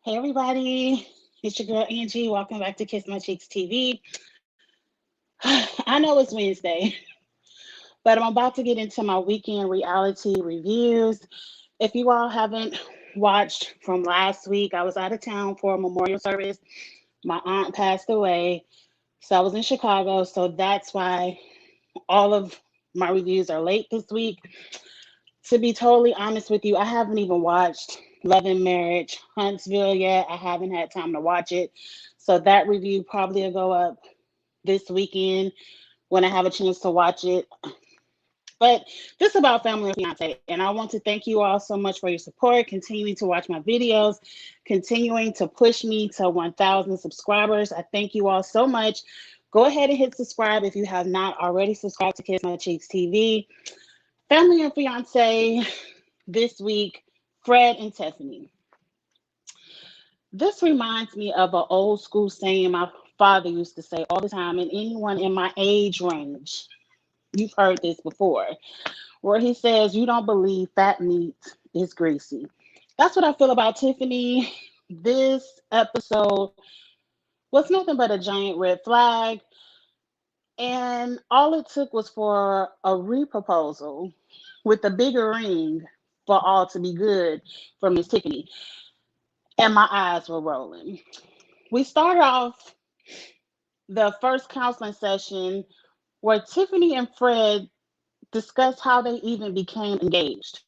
Hey everybody, it's your girl Angie. Welcome back to Kiss My Cheeks TV. I know it's Wednesday, but I'm about to get into my weekend reality reviews. If you all haven't watched from last week, I was out of town for a memorial service. My aunt passed away, so I was in Chicago, so that's why all of my reviews are late this week. To be totally honest with you, I haven't even watched Love and Marriage Huntsville yet. I haven't had time to watch it. So that review probably will go up this weekend when I have a chance to watch it. But this is about Family and Fiancé. And I want to thank you all so much for your support, continuing to watch my videos, continuing to push me to 1,000 subscribers. I thank you all so much. Go ahead and hit subscribe if you have not already subscribed to Kiss My Cheeks TV. Family and Fiancé this week, Fred and Tiffany. This reminds me of an old school saying my father used to say all the time, and anyone in my age range, you've heard this before, where he says, "You don't believe fat meat is greasy." That's what I feel about Tiffany. This episode was nothing but a giant red flag, and all it took was for a reproposal with a bigger ring for all to be good for Miss Tiffany. And my eyes were rolling. We started off the first counseling session where Tiffany and Fred discussed how they even became engaged.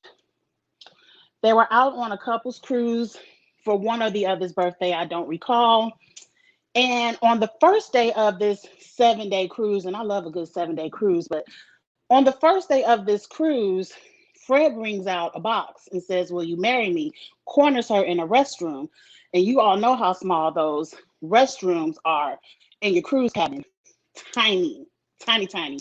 They were out on a couple's cruise for one or the other's birthday, I don't recall. And on the first day of this 7-day cruise, and I love a good 7-day cruise, but on the first day of this cruise, Fred brings out a box and says, "Will you marry me?" Corners her in a restroom. And you all know how small those restrooms are in your cruise cabin. Tiny, tiny, tiny.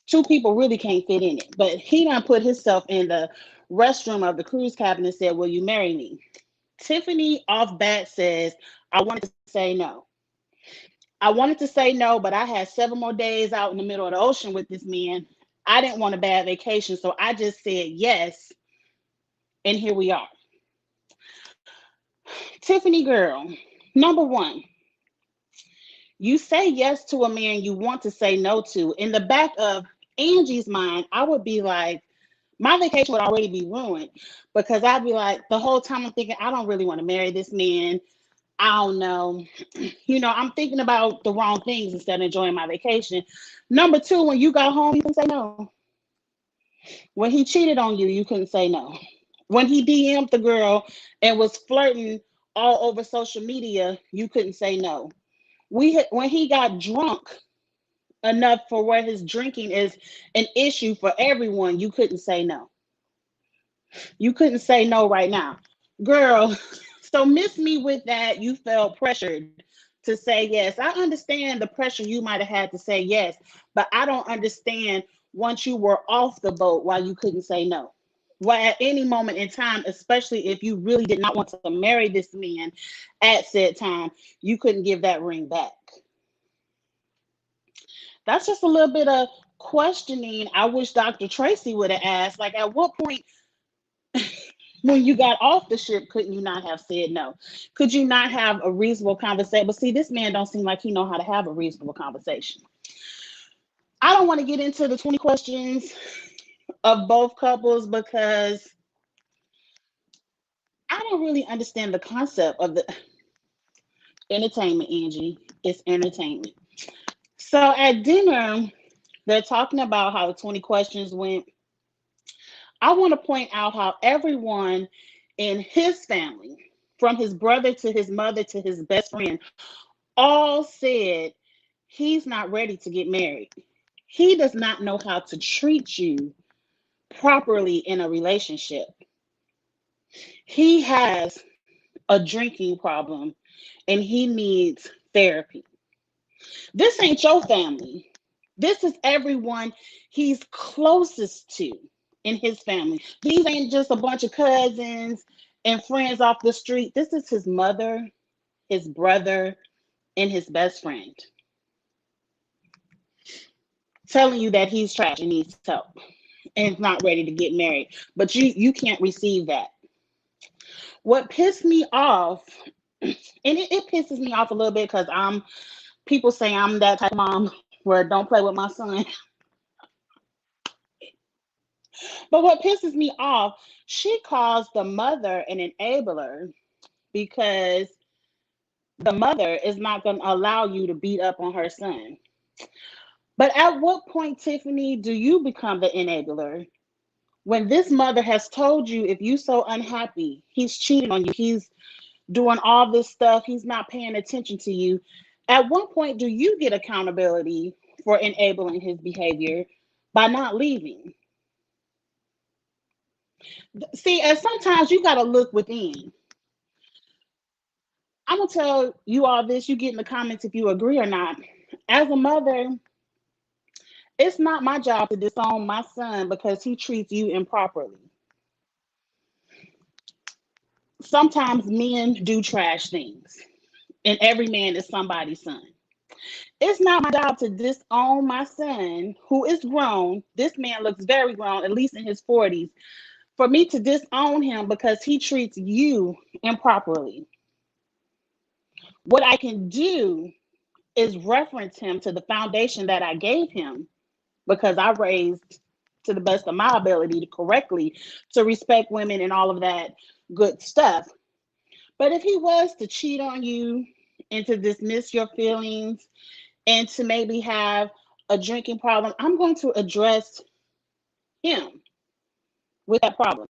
Two people really can't fit in it. But he done put himself in the restroom of the cruise cabin and said, "Will you marry me?" Tiffany off bat says, "I wanted to say no. I wanted to say no, but I had 7 more days out in the middle of the ocean with this man. I didn't want a bad vacation, so I just said yes, and here we are." Tiffany girl, number one, you say yes to a man you want to say no to. In the back of Angie's mind, I would be like, my vacation would already be ruined because I'd be like, the whole time I'm thinking, I don't really want to marry this man. I don't know. I'm thinking about the wrong things instead of enjoying my vacation. Number two, when you got home, you can say no. When he cheated on you, you couldn't say no. When he DM'd the girl and was flirting all over social media, you couldn't say no. When he got drunk enough for where his drinking is an issue for everyone, you couldn't say no. You couldn't say no right now. Girl, so miss me with that. You felt pressured to say yes. I understand the pressure you might have had to say yes, but I don't understand once you were off the boat why you couldn't say no. Why at any moment in time, especially if you really did not want to marry this man at said time, you couldn't give that ring back. That's just a little bit of questioning. I wish Dr. Tracy would have asked, like, at what point when you got off the ship, couldn't you not have said no? Could you not have a reasonable conversation? But see, this man don't seem like he know how to have a reasonable conversation. I don't want to get into the 20 questions of both couples because I don't really understand the concept of the entertainment, Angie. It's entertainment. So at dinner, they're talking about how the 20 questions went. I want to point out how everyone in his family, from his brother to his mother to his best friend, all said he's not ready to get married. He does not know how to treat you properly in a relationship. He has a drinking problem and he needs therapy. This ain't your family. This is everyone he's closest to in his family. These ain't just a bunch of cousins and friends off the street. This is his mother, his brother, and his best friend telling you that he's trash and needs help and is not ready to get married. But you can't receive that. What pissed me off And it pisses me off a little bit because people say I'm that type of mom where don't play with my son. But what pisses me off, she calls the mother an enabler because the mother is not going to allow you to beat up on her son. But at what point, Tiffany, do you become the enabler? When this mother has told you, if you so unhappy, he's cheating on you, he's doing all this stuff, he's not paying attention to you. At what point do you get accountability for enabling his behavior by not leaving? See, and sometimes you got to look within. I'm going to tell you all this, you get in the comments if you agree or not. As a mother, it's not my job to disown my son because he treats you improperly. Sometimes men do trash things, and every man is somebody's son. It's not my job to disown my son who is grown. This man looks very grown, at least in his 40s. For me to disown him because he treats you improperly. What I can do is reference him to the foundation that I gave him because I raised to the best of my ability to correctly to respect women and all of that good stuff. But if he was to cheat on you and to dismiss your feelings and to maybe have a drinking problem, I'm going to address him with that problem.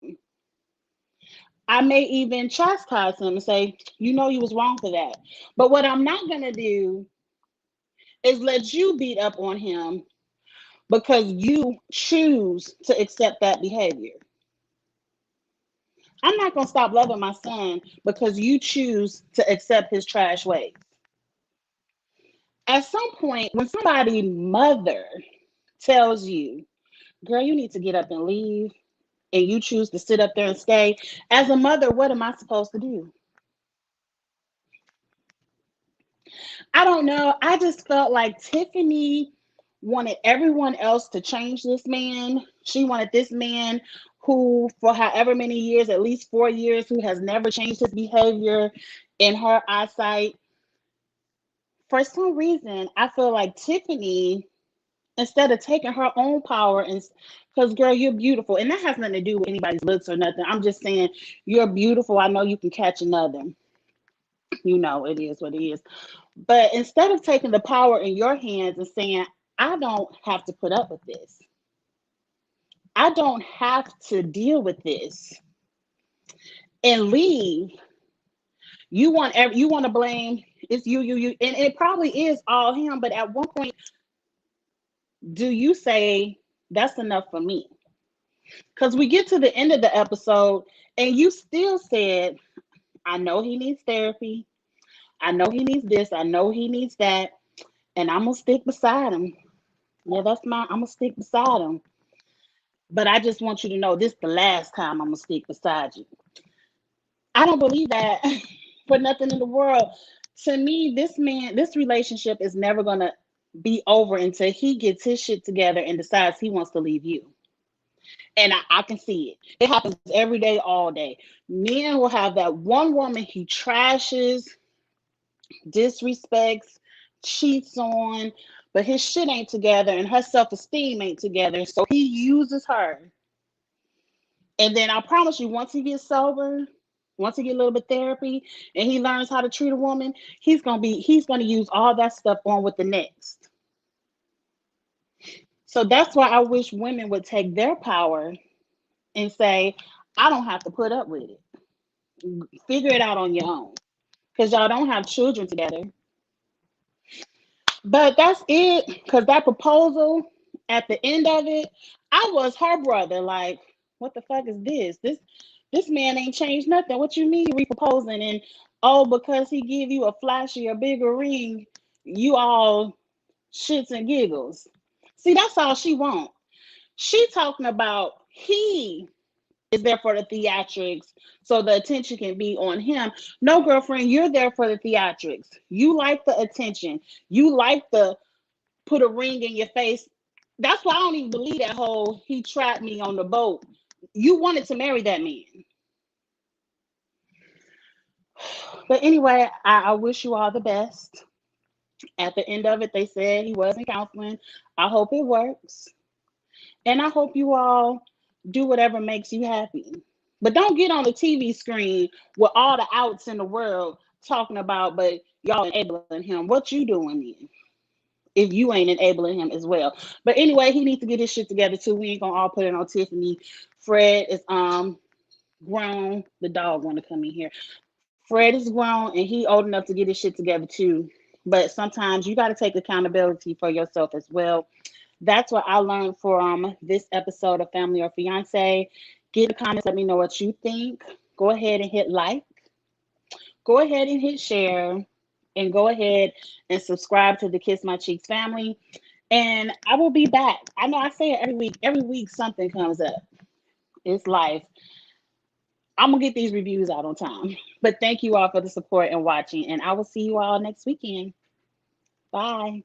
I may even chastise him and say, you know, you was wrong for that. But what I'm not going to do is let you beat up on him because you choose to accept that behavior. I'm not going to stop loving my son because you choose to accept his trash ways. At some point, when somebody mother tells you, girl, you need to get up and leave, and you choose to sit up there and stay, as a mother, what am I supposed to do? I don't know. I just felt like Tiffany wanted everyone else to change this man. She wanted this man who, for however many years, at least 4 years, who has never changed his behavior in her eyesight. For some reason, I feel like Tiffany, instead of taking her own power and because girl, you're beautiful, and that has nothing to do with anybody's looks or nothing. I'm just saying you're beautiful. I know you can catch another. You know, it is what it is. But instead of taking the power in your hands and saying, I don't have to put up with this, I don't have to deal with this and leave, you want to blame it's you, and it probably is all him. But at one point, do you say that's enough for me? Because we get to the end of the episode and you still said, I know he needs therapy. I know he needs this. I know he needs that. And I'm going to stick beside him. Yeah, I'm going to stick beside him. But I just want you to know this is the last time I'm going to stick beside you. I don't believe that for nothing in the world. To me, this relationship is never going to be over until he gets his shit together and decides he wants to leave you. And I can see it. It happens every day, all day. Men will have that one woman he trashes, disrespects, cheats on, but his shit ain't together and her self-esteem ain't together. So he uses her. And then I promise you, once he gets sober, once he get a little bit of therapy and he learns how to treat a woman, he's gonna use all that stuff on with the next. So that's why I wish women would take their power and say, I don't have to put up with it. Figure it out on your own. Because y'all don't have children together. But that's it. Because that proposal at the end of it, I was her brother. Like, what the fuck is this? This man ain't changed nothing. What you mean reproposing? And oh, because he give you a flashier, bigger ring, you all shits and giggles. See, that's all she want. She talking about he is there for the theatrics so the attention can be on him. No, girlfriend, you're there for the theatrics. You like the attention. You like the put a ring in your face. That's why I don't even believe that whole he trapped me on the boat. You wanted to marry that man. But anyway, I wish you all the best. At the end of it, they said he was in counseling. I hope it works. And I hope you all do whatever makes you happy. But don't get on the TV screen with all the outs in the world talking about, but y'all enabling him. What you doing then? If you ain't enabling him as well. But anyway, he needs to get his shit together too. We ain't gonna all put it on Tiffany. Fred is grown. The dog wanna come in here. Fred is grown and he old enough to get his shit together too. But sometimes you gotta take accountability for yourself as well. That's what I learned from this episode of Family or Fiance. Get in the comments, let me know what you think. Go ahead and hit like, go ahead and hit share, and go ahead and subscribe to the Kiss My Cheeks family. And I will be back. I know I say it every week. Every week something comes up. It's life. I'm gonna get these reviews out on time. But thank you all for the support and watching. And I will see you all next weekend. Bye.